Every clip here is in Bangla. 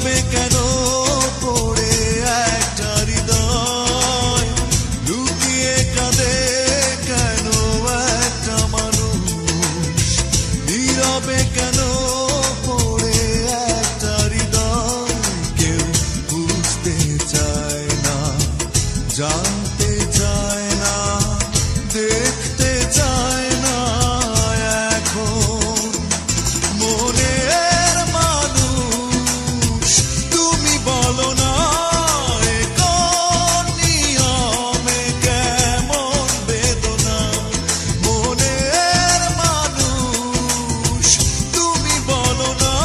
নীরবে কেন পড়ে একটা হৃদয়, লুকিয়ে কাঁদে কেন একটা মানুষ, নীরবে কেন পড়ে একটা হৃদয়, কেউ বুঝতে চায় না, জানতে চায় না, দেখতে চায় না এখন মনের মানুষ। তুমি বলো না এ কোন নিয়মে কেমন বেদনা, মনের মানুষ। তুমি বলো না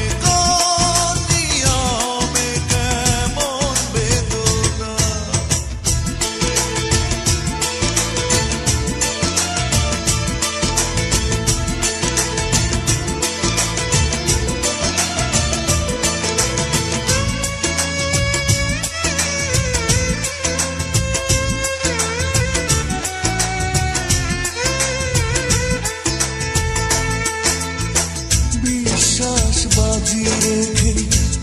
এ কোন নিয়মে কেমন বেদনা। বিশ্বাস বাজি রেখে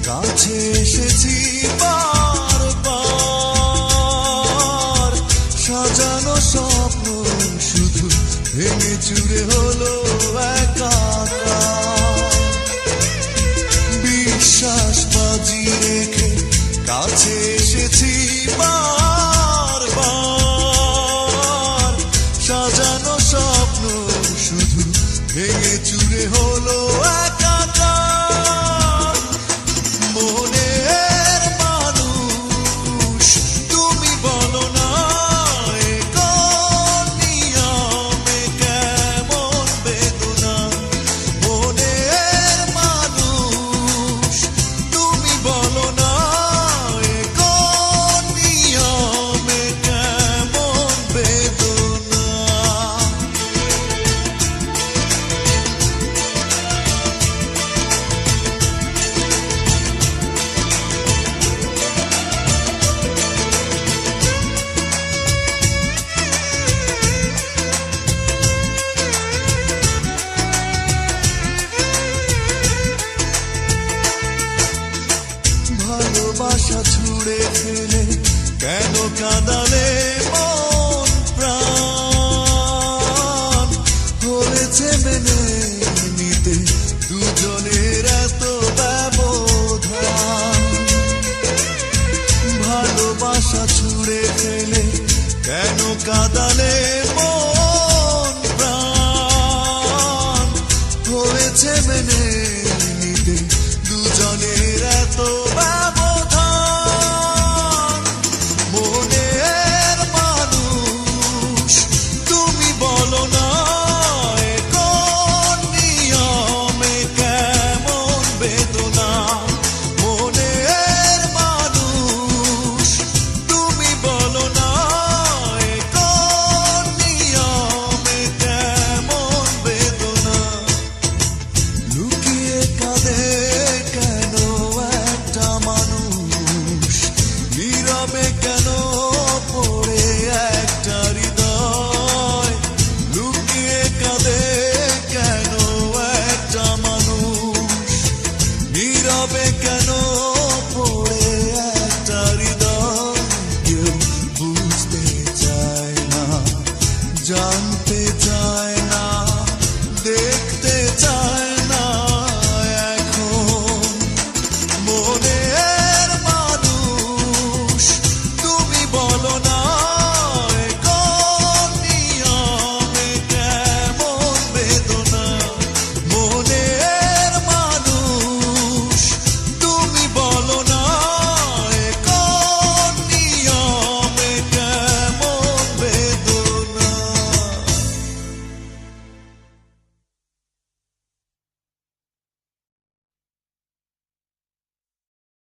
কাছে এসেছি বারবার, সাজানো স্বপ্ন শুধু ভেঙে চুরে হলো একাকার। বিশ্বাস বাজি রেখে কাছে এসেছি বারবার, সাজানো স্বপ্ন শুধু ভেঙে চুরে হলো একাকার মনের মানুষ। তুমি বলো না এ কোন নিয়মে কেমন বেদনা, মনের মানুষ। তুমি বলো না এ কোন নিয়মে কেমন বেদনা। ভালোবাসা ছুড়ে ফেলে কেন কাঁদালে মন প্রাণ, হয়েছে মেনে নিতে দুজনের এত ব্যবধান। ভালোবাসা ছুড়ে ফেলে কেন কাঁদালে মন প্রাণ, হয়েছে মেনে নিতে দুজনের এত ব্যবধান মনের মানুষ। তুমি বলো না এ কোন নিয়মে কেমন বেদনা, মনের মানুষ। তুমি বলো না এ কোন নিয়মে কেমন বেদনা, লুকিয়ে কাঁদে কেন একটা মানুষ, নীরবে কেন পড়ে একটা হৃদয়, লুকিয়ে কাঁদে কেন একটা মানুষ, নীরবে কেন